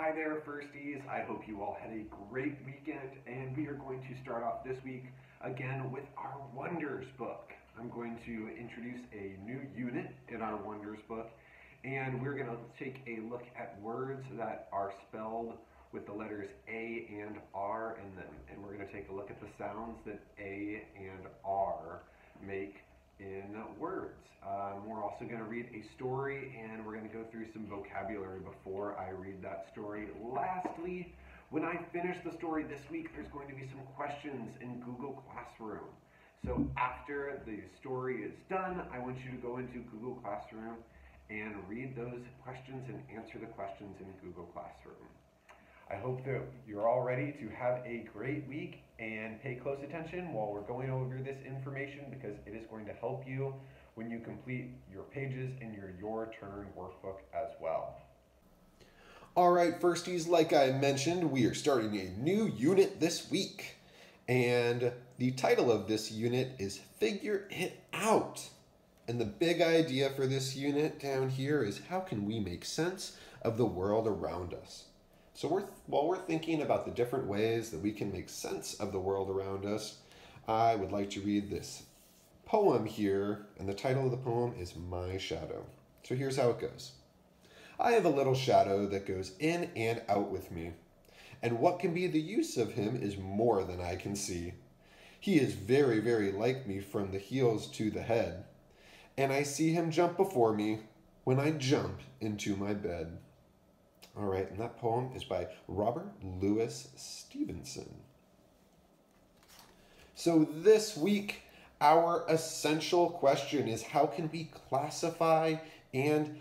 Hi there, firsties. I hope you all had a great weekend, and we are going to start off this week again with our Wonders book. I'm going to introduce a new unit in our Wonders book, and we're going to take a look at words that are spelled with the letters A and R in them, and we're going to take a look at the sounds that A and R make in words. We're also going to read a story, and we're going to go through some vocabulary before I read that story. Lastly, when I finish the story this week, there's going to be some questions in Google Classroom. So after the story is done, I want you to go into Google Classroom and read those questions and answer the questions in Google Classroom. I hope that you're all ready to have a great week and pay close attention while we're going over this information, because it is going to help you when you complete your pages in your Turn workbook as well. All right, firsties, like I mentioned, we are starting a new unit this week. And the title of this unit is Figure It Out. And the big idea for this unit down here is how can we make sense of the world around us? So while we're thinking about the different ways that we can make sense of the world around us, I would like to read this poem here, and the title of the poem is My Shadow. So here's how it goes. I have a little shadow that goes in and out with me, and what can be the use of him is more than I can see. He is very, very like me from the heels to the head, and I see him jump before me when I jump into my bed. All right, and that poem is by Robert Louis Stevenson. So this week, our essential question is how can we classify and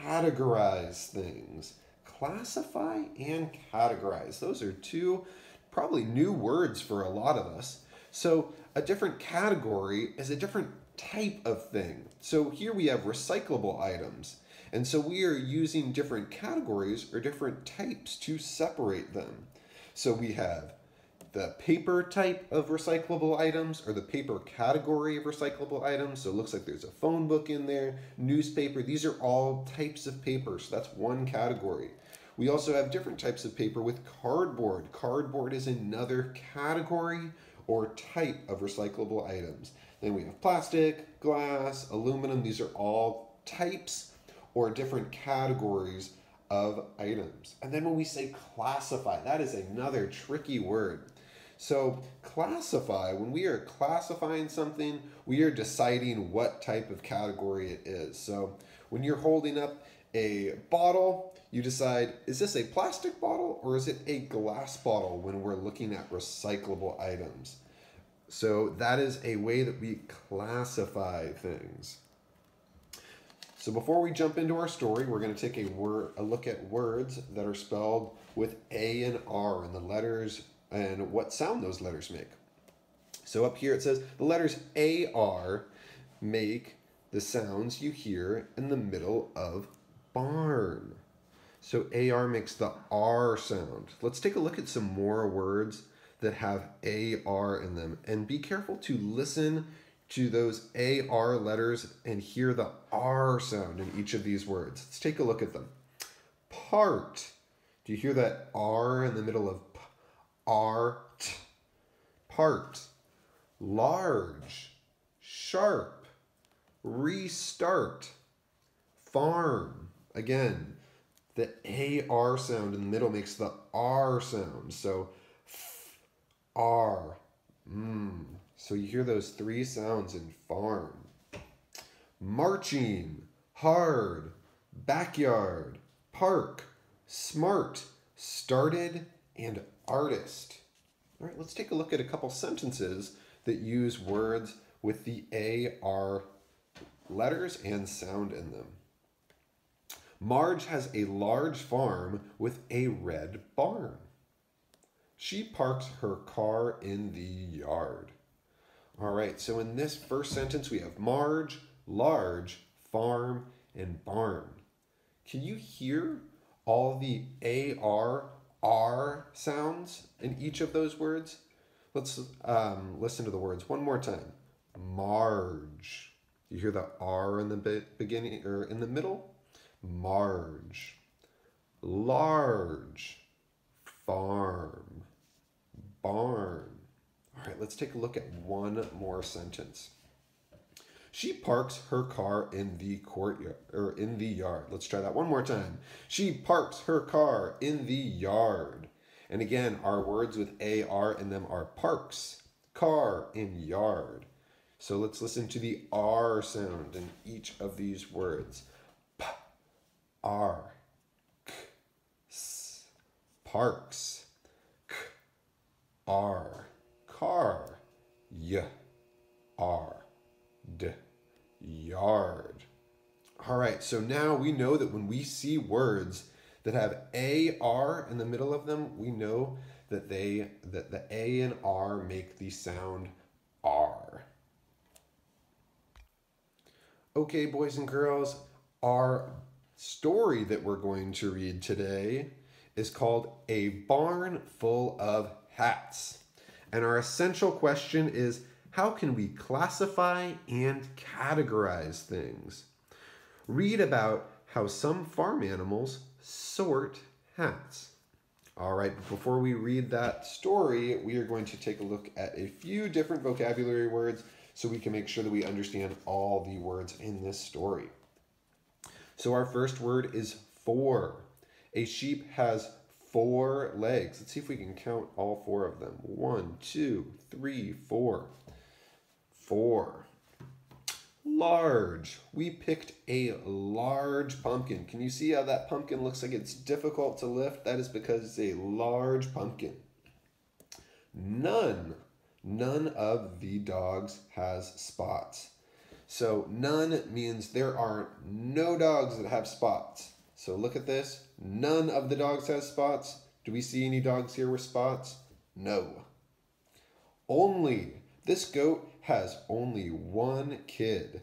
categorize things? Classify and categorize. Those are two probably new words for a lot of us. So a different category is a different type of thing. So here we have recyclable items. And so we are using different categories or different types to separate them. So we have the paper type of recyclable items, or the paper category of recyclable items. So it looks like there's a phone book in there, newspaper. These are all types of paper. So that's one category. We also have different types of paper with cardboard. Cardboard is another category or type of recyclable items. Then we have plastic, glass, aluminum. These are all types or different categories of items. And then when we say classify, that is another tricky word. So classify, when we are classifying something, we are deciding what type of category it is. So when you're holding up a bottle, you decide, is this a plastic bottle or is it a glass bottle when we're looking at recyclable items? So that is a way that we classify things. So before we jump into our story, we're going to take a look at words that are spelled with A and R and the letters and what sound those letters make. So up here it says the letters AR make the sounds you hear in the middle of barn. So AR makes the R sound. Let's take a look at some more words that have AR in them, and be careful to listen to those AR letters and hear the R sound in each of these words. Let's take a look at them. Part. Do you hear that R in the middle of P? Art. Part. Large. Sharp. Restart. Farm. Again, the AR sound in the middle makes the R sound. So, F, R. So you hear those three sounds in farm. Marching, hard, backyard, park, smart, started, and artist. All right, let's take a look at a couple sentences that use words with the AR letters and sound in them. Marge has a large farm with a red barn. She parks her car in the yard. All right, so in this first sentence, we have Marge, large, farm, and barn. Can you hear all the AR, R sounds in each of those words? Let's listen to the words one more time. Marge. You hear the R in the beginning or in the middle? Marge. large, farm, barn. All right, let's take a look at one more sentence. She parks her car in the courtyard, or in the yard. Let's try that one more time. She parks her car in the yard. And again, our words with AR in them are parks, car, and yard. So let's listen to the R sound in each of these words. P, R, K, S, parks, K, R, car, Y, R, D, yard. All right, so now we know that when we see words that have AR in the middle of them, we know that the A and R make the sound R. Okay, boys and girls, our story that we're going to read today is called A Barn Full of Hats. And our essential question is, how can we classify and categorize things? Read about how some farm animals sort hats. All right, before we read that story, we are going to take a look at a few different vocabulary words so we can make sure that we understand all the words in this story. So our first word is four. A sheep has 4 legs. Let's see if we can count all 4 of them. 1, 2, 3, 4. 4. Large. We picked a large pumpkin. Can you see how that pumpkin looks like it's difficult to lift? That is because it's a large pumpkin. None. None of the dogs has spots. So none means there are no dogs that have spots. So look at this. None of the dogs has spots. Do we see any dogs here with spots? No. Only. This goat has only 1 kid.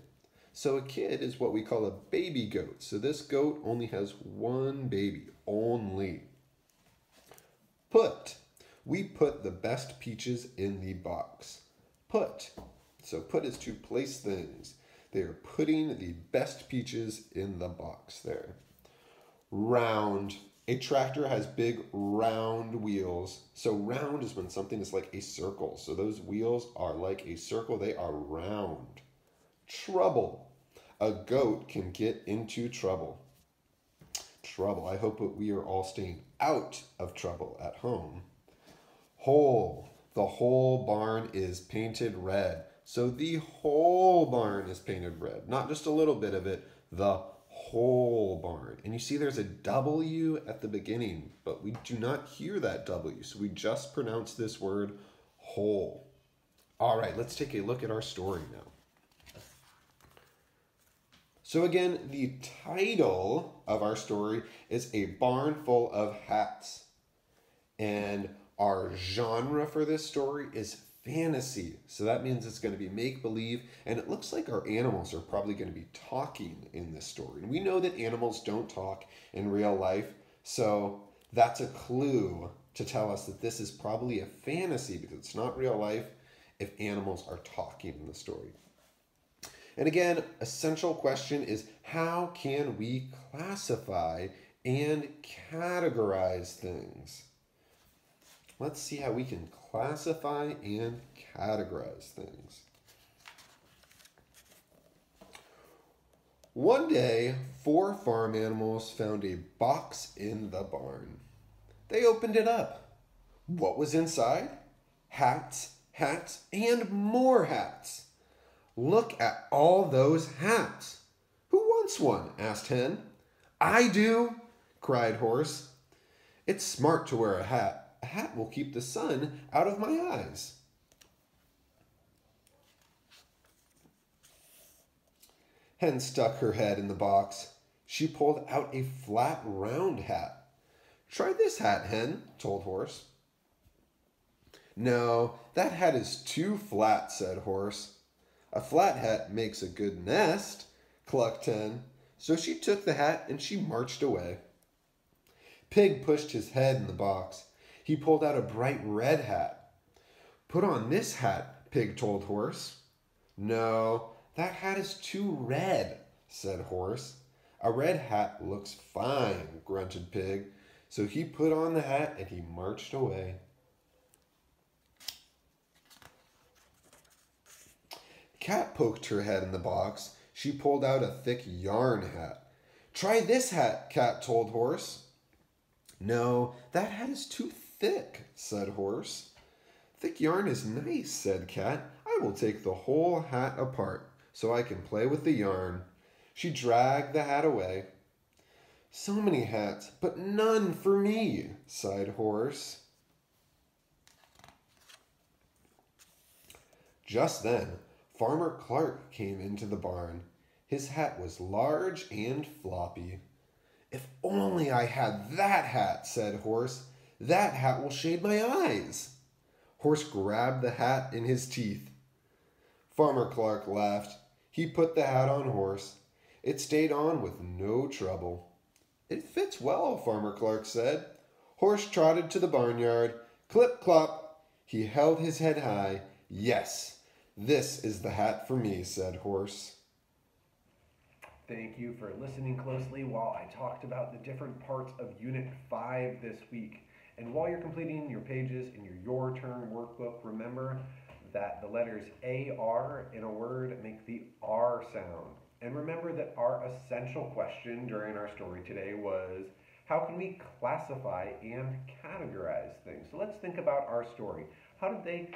So a kid is what we call a baby goat. So this goat only has 1 baby. Only. Put. We put the best peaches in the box. Put. So put is to place things. They are putting the best peaches in the box there. Round. A tractor has big round wheels. So round is when something is like a circle. So those wheels are like a circle. They are round. Trouble. A goat can get into trouble. Trouble. I hope that we are all staying out of trouble at home. Whole. The whole barn is painted red. So the whole barn is painted red. Not just a little bit of it. The whole barn. And you see there's a W at the beginning, but we do not hear that W. So we just pronounce this word whole. All right, let's take a look at our story now. So again, the title of our story is A Barn Full of Hats. And our genre for this story is fantasy. So that means it's going to be make-believe, and it looks like our animals are probably going to be talking in this story. And we know that animals don't talk in real life, so that's a clue to tell us that this is probably a fantasy because it's not real life if animals are talking in the story. And again, essential question is, how can we classify and categorize things? Let's see how we can classify and categorize things. One day, 4 farm animals found a box in the barn. They opened it up. What was inside? Hats, hats, and more hats. Look at all those hats. Who wants one? Asked Hen. I do, cried Horse. It's smart to wear a hat. A hat will keep the sun out of my eyes. Hen stuck her head in the box. She pulled out a flat, round hat. Try this hat, Hen, told Horse. No, that hat is too flat, said Horse. A flat hat makes a good nest, clucked Hen. So she took the hat and she marched away. Pig pushed his head in the box. He pulled out a bright red hat. Put on this hat, Pig told Horse. No, that hat is too red, said Horse. A red hat looks fine, grunted Pig. So he put on the hat and he marched away. Cat poked her head in the box. She pulled out a thick yarn hat. Try this hat, Cat told Horse. No, that hat is too thick, said Horse. Thick yarn is nice, said Cat. I will take the whole hat apart so I can play with the yarn. She dragged the hat away. So many hats, but none for me, sighed Horse. Just then, Farmer Clark came into the barn. His hat was large and floppy. If only I had that hat, said Horse. That hat will shade my eyes. Horse grabbed the hat in his teeth. Farmer Clark laughed. He put the hat on Horse. It stayed on with no trouble. It fits well, Farmer Clark said. Horse trotted to the barnyard. Clip clop. He held his head high. Yes, this is the hat for me, said Horse. Thank you for listening closely while I talked about the different parts of Unit 5 this week. And while you're completing your pages in your Turn workbook, remember that the letters A-R in a word make the R sound. And remember that our essential question during our story today was, how can we classify and categorize things? So let's think about our story. How did they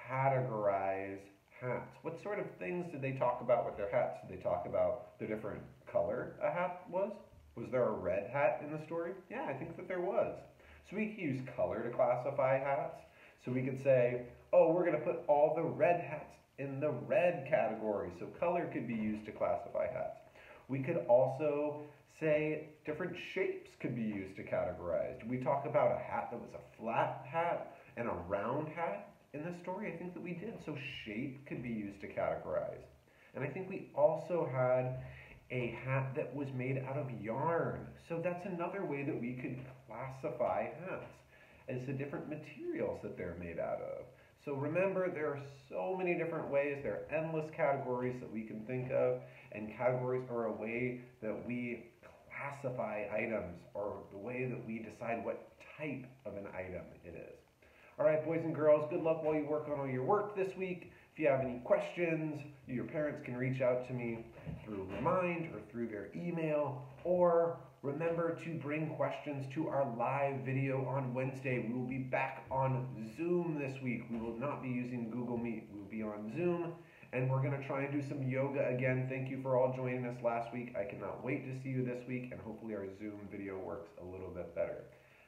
categorize hats? What sort of things did they talk about with their hats? Did they talk about the different color a hat was? Was there a red hat in the story? Yeah, I think that there was. So we could use color to classify hats. So we could say, oh, we're going to put all the red hats in the red category. So color could be used to classify hats. We could also say different shapes could be used to categorize. Did we talk about a hat that was a flat hat and a round hat in this story? I think that we did. So shape could be used to categorize. And I think we also had a hat that was made out of yarn. So that's another way that we could classify hats, as the different materials that they're made out of. So remember, there are so many different ways. There are endless categories that we can think of, and categories are a way that we classify items, or the way that we decide what type of an item it is. All right, boys and girls, good luck while you work on all your work this week. If you have any questions, your parents can reach out to me through Remind or through their email, or remember to bring questions to our live video on Wednesday. We will be back on Zoom this week. We will not be using Google Meet. We will be on Zoom, and we're going to try and do some yoga again. Thank you for all joining us last week. I cannot wait to see you this week, and hopefully our Zoom video works a little bit better.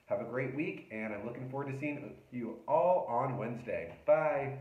Have a great week, and I'm looking forward to seeing you all on Wednesday. Bye.